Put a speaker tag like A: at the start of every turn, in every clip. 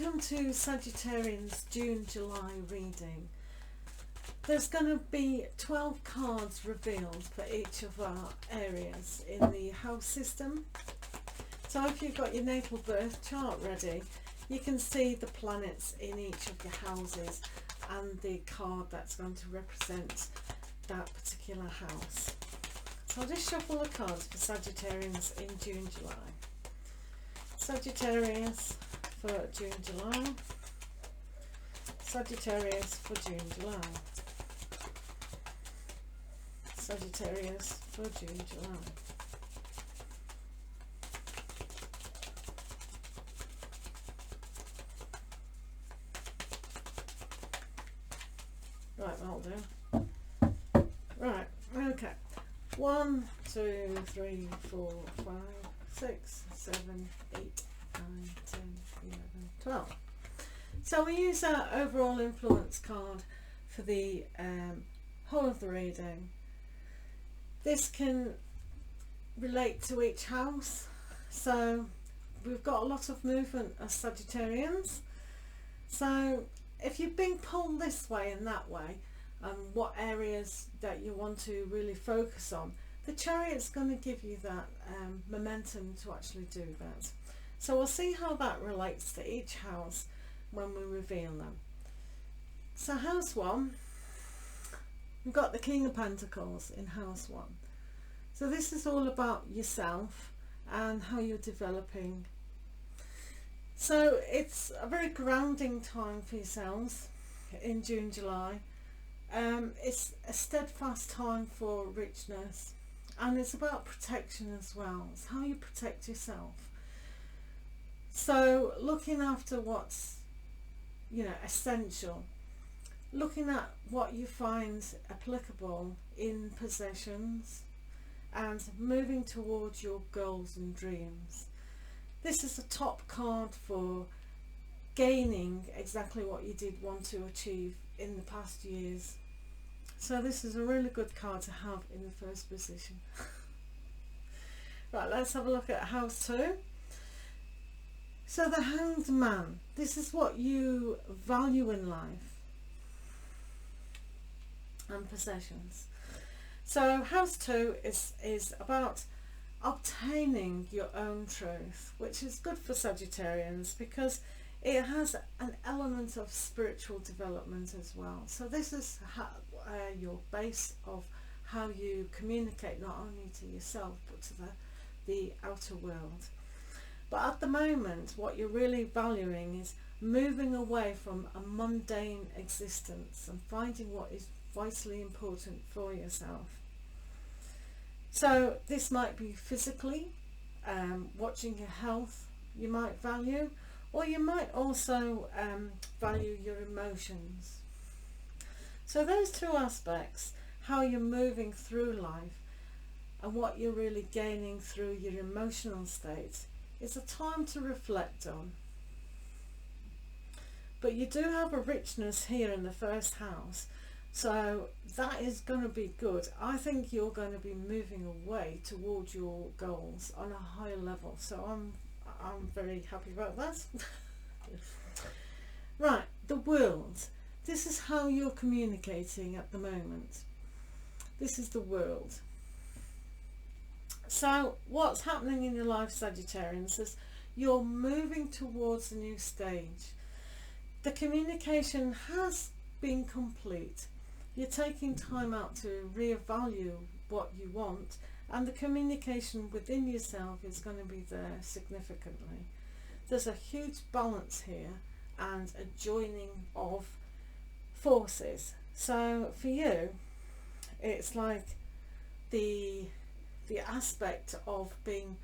A: Welcome to Sagittarian's June-July reading. There's going to be 12 cards revealed for each of our areas in the house system. So if you've got your natal birth chart ready, you can see the planets in each of your houses and the card that's going to represent that particular house. So I'll just shuffle the cards for Sagittarians in June-July. Sagittarius for June-July. Sagittarius for June-July. Sagittarius for June-July. Right, that'll do. Right, okay. 1, 2, 3, 4, 5, 6, 7, 8, 9, 10, 11, 12. So we use our overall influence card for the whole of the reading. This can relate to each house. So we've got a lot of movement as Sagittarians. So if you've been pulled this way and that way, what areas that you want to really focus on, the Chariot's going to give you that momentum to actually do that. So we'll see how that relates to each house when we reveal them. So house 1, we've got the King of Pentacles in house 1. So this is all about yourself and how you're developing. So it's a very grounding time for yourselves in June, July. It's a steadfast time for richness, and it's about protection as well. It's how you protect yourself. So looking after what's, essential, looking at what you find applicable in possessions, and moving towards your goals and dreams. This is a top card for gaining exactly what you did want to achieve in the past years. So this is a really good card to have in the first position. Right, let's have a look at house 2. So the Hanged Man, this is what you value in life and possessions. So house 2 is about obtaining your own truth, which is good for Sagittarians because it has an element of spiritual development as well. So this is your base of how you communicate not only to yourself but to the outer world. But at the moment what you're really valuing is moving away from a mundane existence and finding what is vitally important for yourself. So this might be physically, watching your health you might value, or you might also value your emotions. So those two aspects, how you're moving through life and what you're really gaining through your emotional state, is a time to reflect on. But you do have a richness here in the first house, so that is going to be good. I think you're going to be moving away towards your goals on a higher level, so I'm very happy about that. Right, the world. This is how you're communicating at the moment. This is the world. So what's happening in your life, Sagittarians, is you're moving towards a new stage. The communication has been complete. You're taking time out to reevaluate what you want, and the communication within yourself is going to be there significantly. There's a huge balance here and a joining of forces. So for you, it's like the aspect of being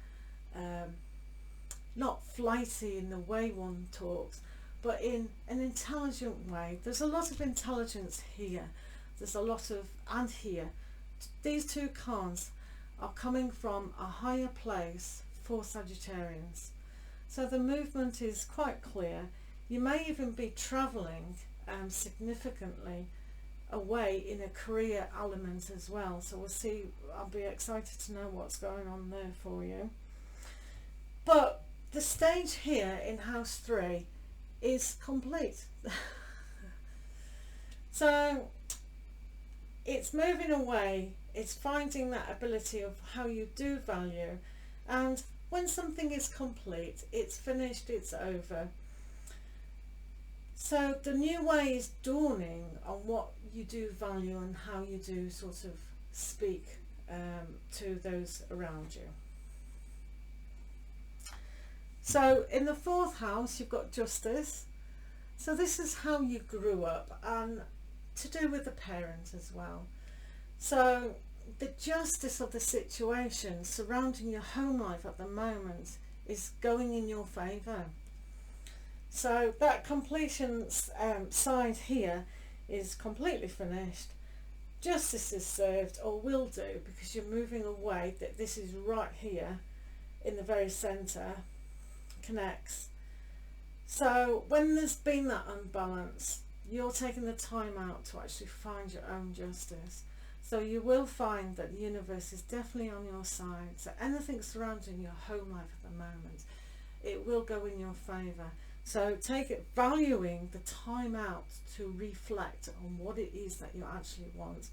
A: not flighty in the way one talks, but in an intelligent way. There's a lot of intelligence here. There's a lot of, and here, these two cards are coming from a higher place for Sagittarians. So the movement is quite clear. You may even be travelling significantly away in a career element as well. So we'll see, I'll be excited to know what's going on there for you. But the stage here in house 3 is complete. So it's moving away, it's finding that ability of how you do value, and when something is complete, it's finished, it's over. So the new way is dawning on what you do value and how you do sort of speak to those around you. So in the fourth house, you've got justice. So this is how you grew up, and to do with the parents as well. So the justice of the situation surrounding your home life at the moment is going in your favour. So that completion side here is completely finished. Justice is served, or will do, because you're moving away. That this is right here in the very centre, connects. So when there's been that unbalance, you're taking the time out to actually find your own justice. So you will find that the universe is definitely on your side. So anything surrounding your home life at the moment, it will go in your favour. So take it, valuing the time out to reflect on what it is that you actually want.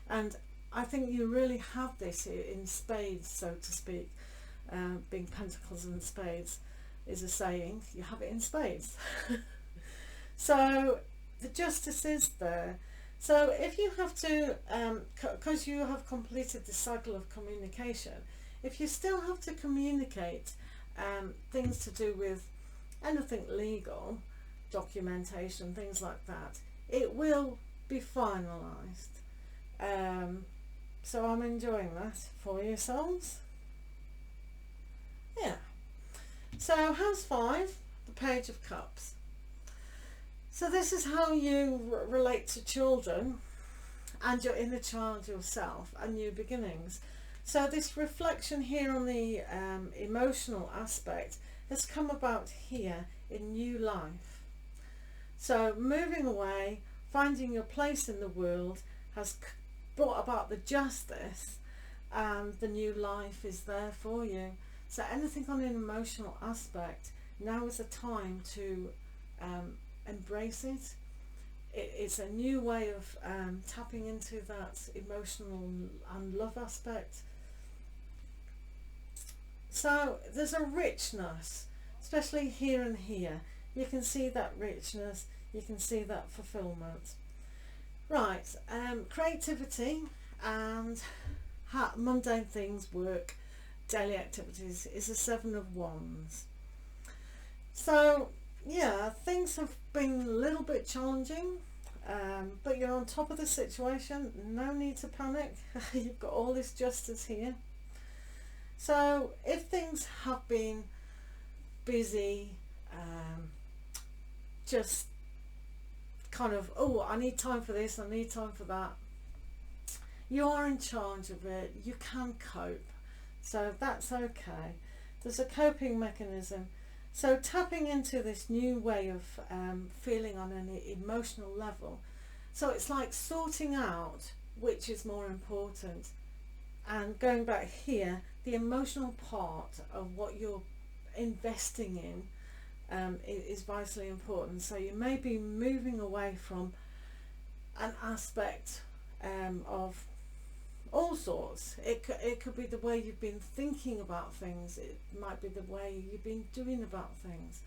A: And I think you really have this in spades, so to speak. Being pentacles and spades is a saying, you have it in spades. So the justice is there. So if you have to, because you have completed the cycle of communication, if you still have to communicate things to do with anything legal, documentation, things like that, it will be finalised. So I'm enjoying that for you, souls. Yeah. So house 5, the Page of Cups. So this is how you relate to children and your inner child yourself and new beginnings. So this reflection here on the emotional aspect has come about here in new life. So moving away, finding your place in the world has brought about the justice, and the new life is there for you. So anything on an emotional aspect, now is a time to embrace it. It's a new way of tapping into that emotional and love aspect. So there's a richness, especially here and here. You can see that richness, you can see that fulfillment. Right, creativity and mundane things, work, daily activities is a 7 of Wands. So yeah, things have been a little bit challenging, but you're on top of the situation, no need to panic. You've got all this justice here. So if things have been busy, just kind of, oh, I need time for this, I need time for that, you are in charge of it, you can cope, so that's okay. There's a coping mechanism. So tapping into this new way of feeling on an emotional level. So it's like sorting out which is more important. And going back here, the emotional part of what you're investing in is vitally important. So you may be moving away from an aspect of all sorts. It could be the way you've been thinking about things, it might be the way you've been doing about things,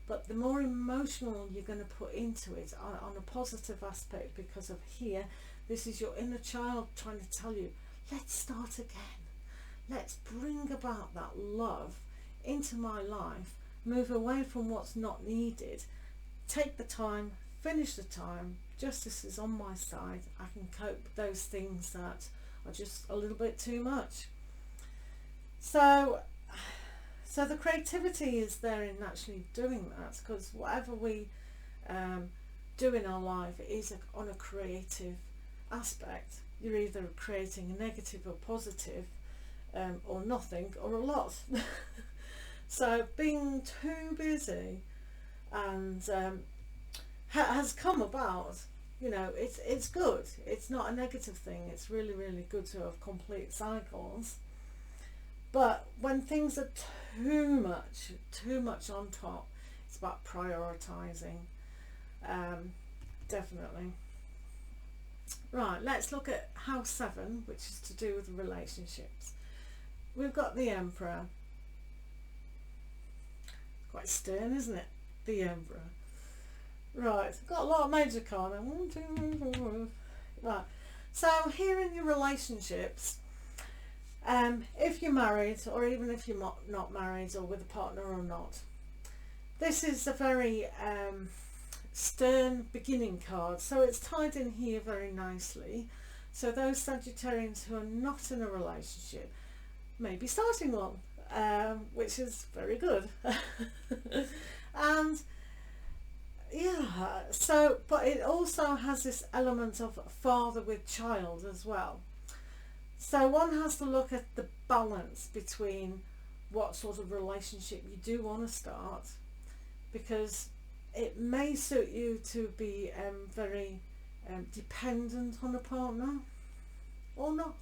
A: but the more emotional you're going to put into it on a positive aspect, because of here, this is your inner child trying to tell you, let's start again, let's bring about that love into my life, move away from what's not needed, take the time, finish the time, justice is on my side, I can cope with those things that are just a little bit too much. So the creativity is there in actually doing that, because whatever we do in our life is on a creative aspect. You're either creating a negative or positive, or nothing or a lot. So being too busy and has come about, you know, it's good, it's not a negative thing, it's really, really good to have complete cycles. But when things are too much on top, It's about prioritising. Definitely. Right, let's look at house 7, which is to do with relationships. We've got the Emperor. Quite stern, isn't it? The Emperor. Right, got a lot of major arcana. 1, 2, 3, 4. Right, so here in your relationships, if you're married, or even if you're not married, or with a partner or not, this is a very stern beginning card, so it's tied in here very nicely. So those Sagittarians who are not in a relationship may be starting one, which is very good. And yeah, so but it also has this element of father with child as well. So one has to look at the balance between what sort of relationship you do want to start, because it may suit you to be very dependent on a partner or not.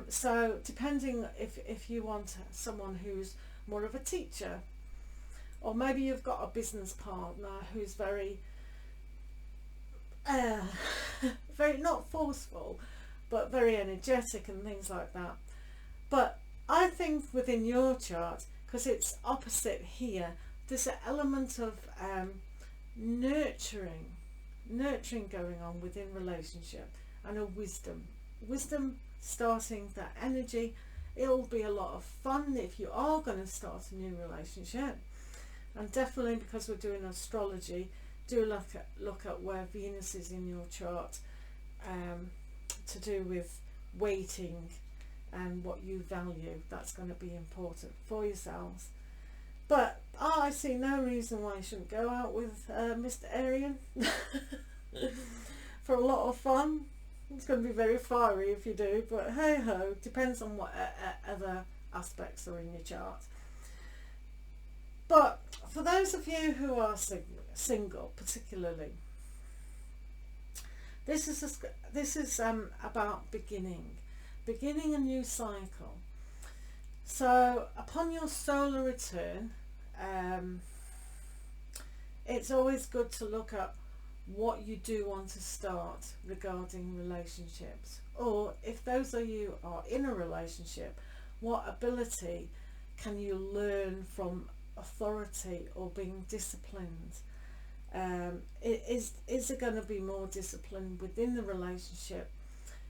A: So depending if you want someone who's more of a teacher, or maybe you've got a business partner who's very very not forceful but very energetic and things like that. But I think within your chart, because it's opposite here, there's an element of nurturing going on within relationship, and a wisdom starting that energy. It'll be a lot of fun if you are going to start a new relationship. And definitely, because we're doing astrology, do look at where Venus is in your chart, to do with weighting and what you value. That's going to be important for yourselves. But I see no reason why you shouldn't go out with Mr. Arian for a lot of fun. It's going to be very fiery if you do, but hey ho, depends on what other aspects are in your chart. But for those of you who are single, particularly, this is about beginning a new cycle. So upon your solar return, it's always good to look at what you do want to start regarding relationships, or if those of you are in a relationship, what ability can you learn from authority or being disciplined? Is there going to be more discipline within the relationship?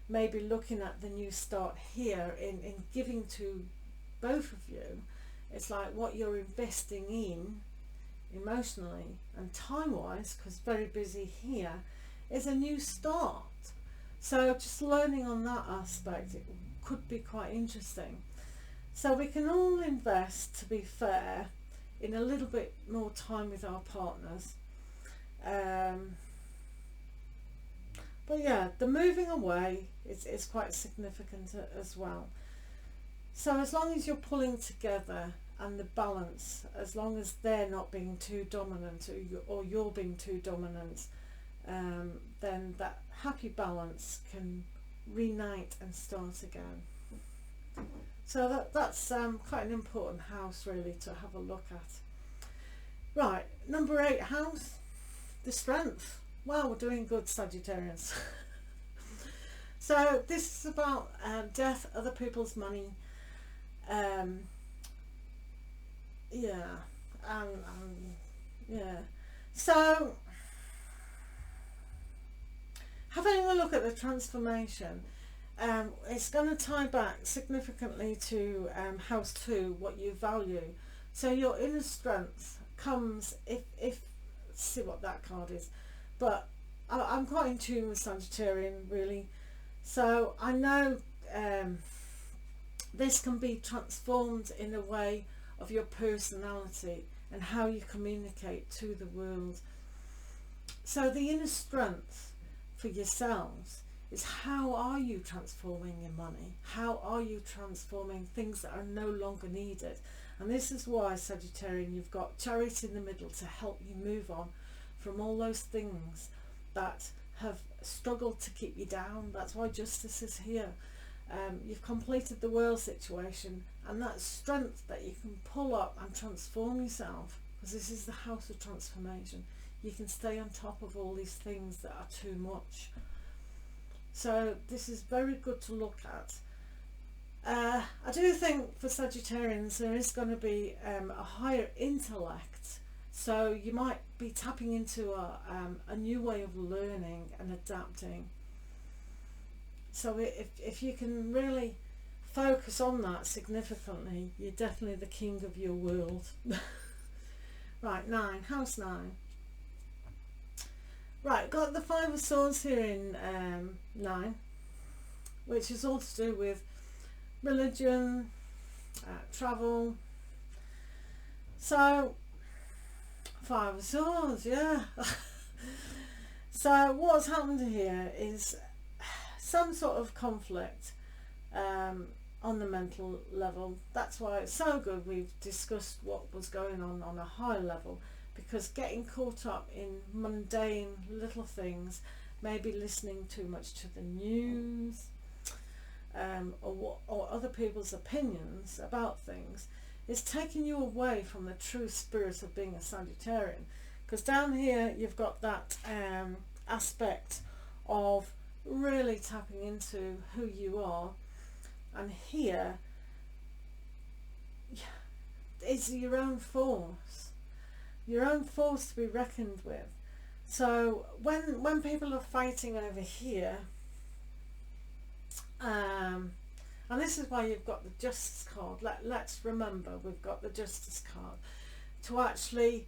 A: Maybe looking at the new start here in giving to both of you. It's like what you're investing in emotionally and time-wise, because very busy here, is a new start. So just learning on that aspect, it could be quite interesting. So we can all invest, to be fair, in a little bit more time with our partners. But yeah, the moving away is quite significant as well. So as long as you're pulling together, and the balance, as long as they're not being too dominant, or you're being too dominant, then that happy balance can reunite and start again. So that's quite an important house really to have a look at. Right, number 8 house, the strength. Wow, we're doing good, Sagittarians. So this is about death, other people's money, yeah. So having a look at the transformation, it's going to tie back significantly to house 2, what you value. So your inner strength comes if see what that card is, but I'm quite in tune with Sagittarian really. So I know this can be transformed in a way of your personality and how you communicate to the world. So the inner strength for yourselves is, how are you transforming your money? How are you transforming things that are no longer needed? And this is why, Sagittarian, you've got Chariot in the middle to help you move on from all those things that have struggled to keep you down. That's why Justice is here. You've completed the world situation, and that strength that you can pull up and transform yourself. because this is the house of transformation. You can stay on top of all these things that are too much. So this is very good to look at. I do think for Sagittarians there is going to be a higher intellect, so you might be tapping into a new way of learning and adapting. So if you can really focus on that significantly, you're definitely the king of your world. Right, 9, house 9. Right, got the 5 of Swords here in 9, which is all to do with religion, travel. So 5 of Swords, yeah. So what's happened here is some sort of conflict on the mental level. That's why it's so good we've discussed what was going on a high level, because getting caught up in mundane little things, maybe listening too much to the news, or other people's opinions about things, is taking you away from the true spirit of being a Sagittarian. Because down here you've got that aspect of really tapping into who you are, and here is your own force to be reckoned with. So when people are fighting over here, and this is why you've got the Justice card. Let's remember we've got the Justice card to actually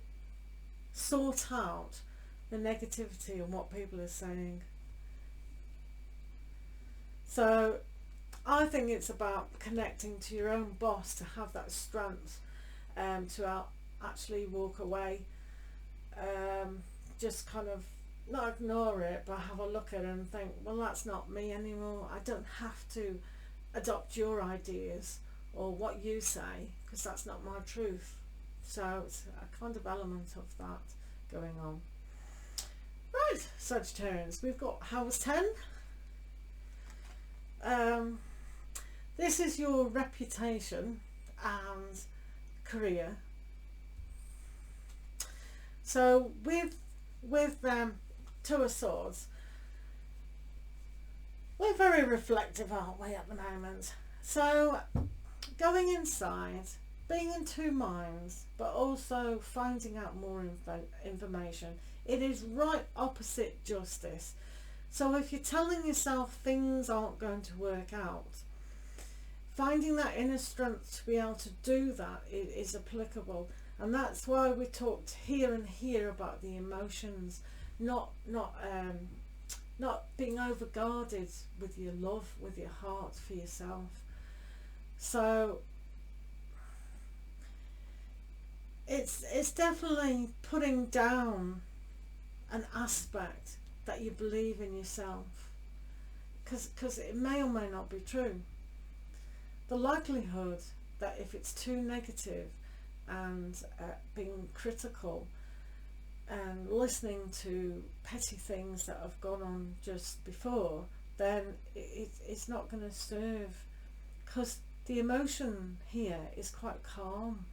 A: sort out the negativity and what people are saying. So I think it's about connecting to your own boss to have that strength to actually walk away, just kind of not ignore it, but have a look at it and think, well, that's not me anymore. I don't have to adopt your ideas or what you say, because that's not my truth. So it's a kind of element of that going on. Right, Sagittarians, we've got house 10. This is your reputation and career. So with 2 of Swords, we're very reflective, aren't we, at the moment? So going inside, being in 2 minds, but also finding out more information. It is right opposite Justice. So if you're telling yourself things aren't going to work out, finding that inner strength to be able to do that is applicable. And that's why we talked here and here about the emotions, not being overguarded with your love, with your heart for yourself. So it's definitely putting down an aspect that you believe in yourself, because it may or may not be true. The likelihood that if it's too negative and being critical and listening to petty things that have gone on just before, then it's not going to serve, because the emotion here is quite calm.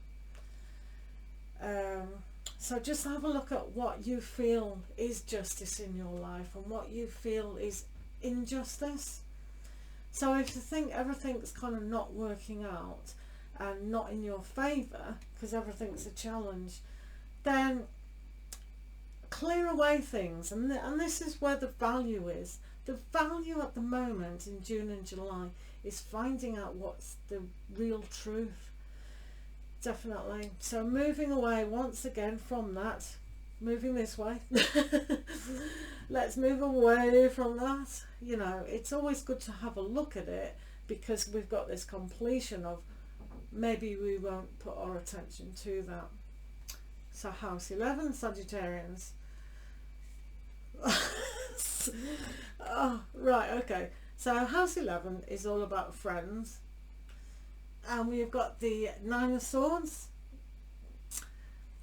A: So just have a look at what you feel is justice in your life and what you feel is injustice. So if you think everything's kind of not working out and not in your favour, because everything's a challenge, then clear away things. And this is where the value is. The value at the moment in June and July is finding out what's the real truth. Definitely. So moving away once again from that, moving this way. Let's move away from that. You know, it's always good to have a look at it, because we've got this completion of maybe we won't put our attention to that. So house 11, Sagittarians. Oh, right, okay. So house 11 is all about friends. And we've got the 9 of Swords.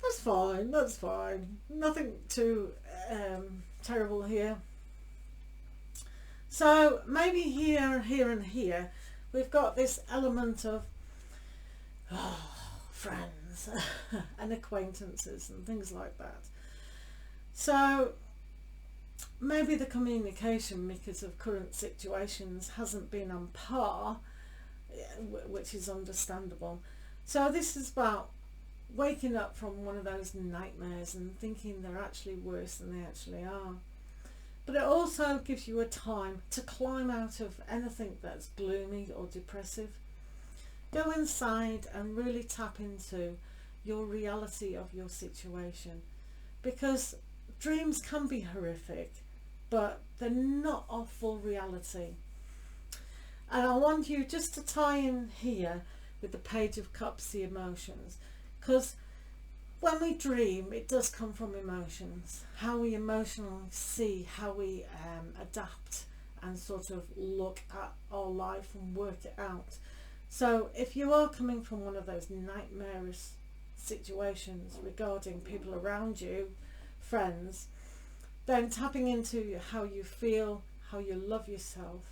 A: That's fine, that's fine. Nothing too terrible here. So maybe here and here and here we've got this element of friends. friends and acquaintances and things like that. So maybe the communication, because of current situations, hasn't been on par, which is understandable. So this is about waking up from one of those nightmares and thinking they're actually worse than they actually are. But it also gives you a time to climb out of anything that's gloomy or depressive. Go inside and really tap into your reality of your situation, because dreams can be horrific, but they're not our full reality. And I want you just to tie in here with the Page of Cups, the emotions, because when we dream, it does come from emotions, how we emotionally see, how we adapt and sort of look at our life and work it out. So if you are coming from one of those nightmarish situations regarding people around you, friends, then tapping into how you feel, how you love yourself,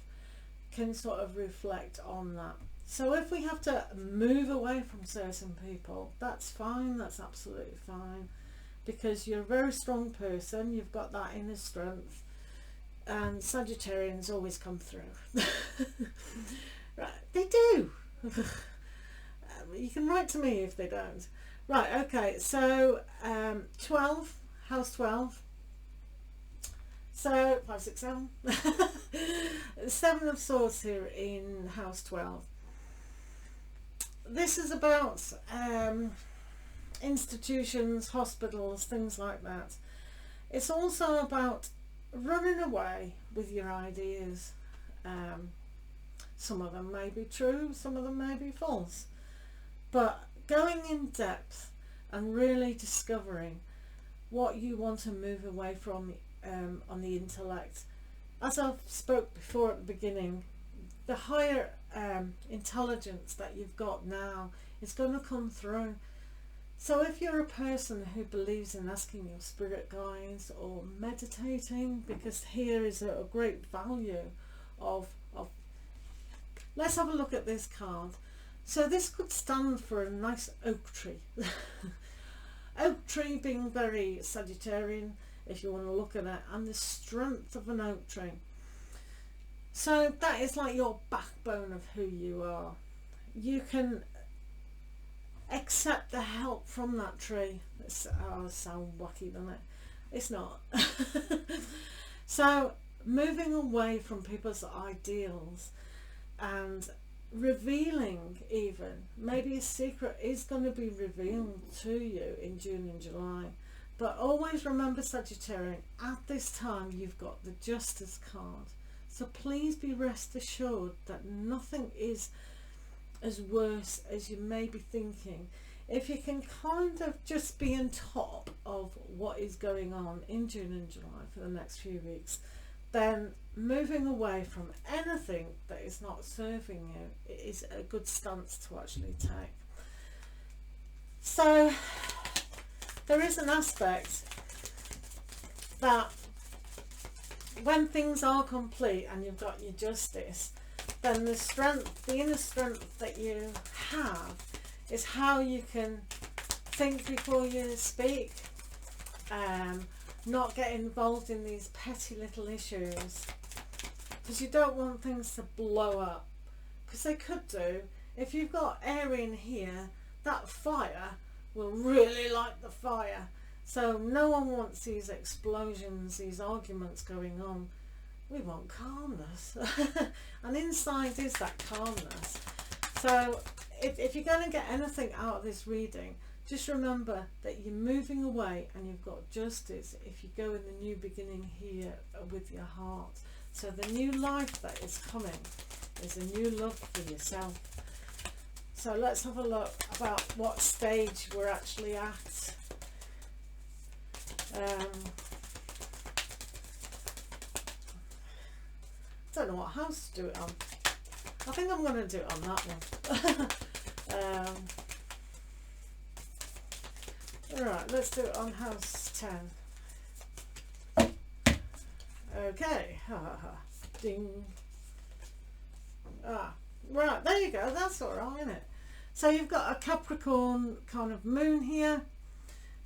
A: can sort of reflect on that. So if we have to move away from certain people, that's fine, that's absolutely fine, because you're a very strong person, you've got that inner strength, and Sagittarians always come through. Right, they do. You can write to me if they don't. Right, okay, so 12, house 12. So 5, 6, 7. 7 of Swords here in house 12. This is about institutions, hospitals, things like that. It's also about running away with your ideas. Some of them may be true, some of them may be false, but going in depth and really discovering what you want to move away from on the intellect. As I've spoke before at the beginning, the higher intelligence that you've got now is going to come through. So if you're a person who believes in asking your spirit guides or meditating, because here is a great value of let's have a look at this card. So this could stand for a nice oak tree. Oak tree being very Sagittarian, if you want to look at it, and the strength of an oak tree. So that is like your backbone of who you are. You can accept the help from that tree. It sounds wacky, doesn't it? It's not. So moving away from people's ideals and revealing, even maybe a secret is going to be revealed to you in June and July. But always remember, Sagittarian, at this time you've got the Justice card. So please be rest assured that nothing is as worse as you may be thinking. If you can kind of just be on top of what is going on in June and July for the next few weeks, then moving away from anything that is not serving you is a good stance to actually take. So there is an aspect that when things are complete and you've got your justice, then the strength, the inner strength that you have is how you can think before you speak, not get involved in these petty little issues, because you don't want things to blow up, because they could do. If you've got air in here, that fire will really light the fire. So no one wants these explosions, these arguments going on. We want calmness. And inside is that calmness. So if you're going to get anything out of this reading, just remember that you're moving away and you've got justice if you go in the new beginning here with your heart. So the new life that is coming is a new love for yourself. So let's have a look about what stage we're actually at. Don't know what house to do it on. I think I'm going to do it on that one. Alright, let's do it on house 10. Okay. Ding. Right, there you go. That's alright, isn't it? So you've got a Capricorn kind of moon here,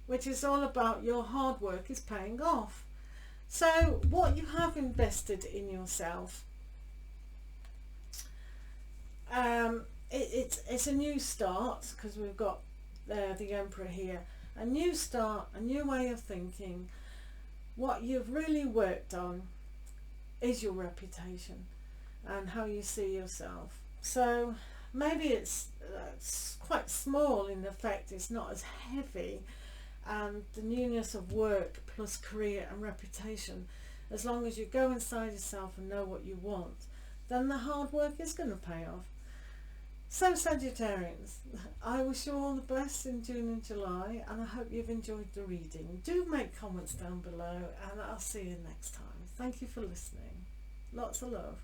A: which is all about your hard work is paying off. So what you have invested in yourself, it's a new start, because we've got the Emperor here. A new start, a new way of thinking. What you've really worked on is your reputation and how you see yourself. So maybe it's quite small in effect, it's not as heavy, and the newness of work plus career and reputation, as long as you go inside yourself and know what you want, then the hard work is going to pay off. So Sagittarians, I wish you all the best in June and July, and I hope you've enjoyed the reading. Do make comments down below, and I'll see you next time. Thank you for listening. Lots of love.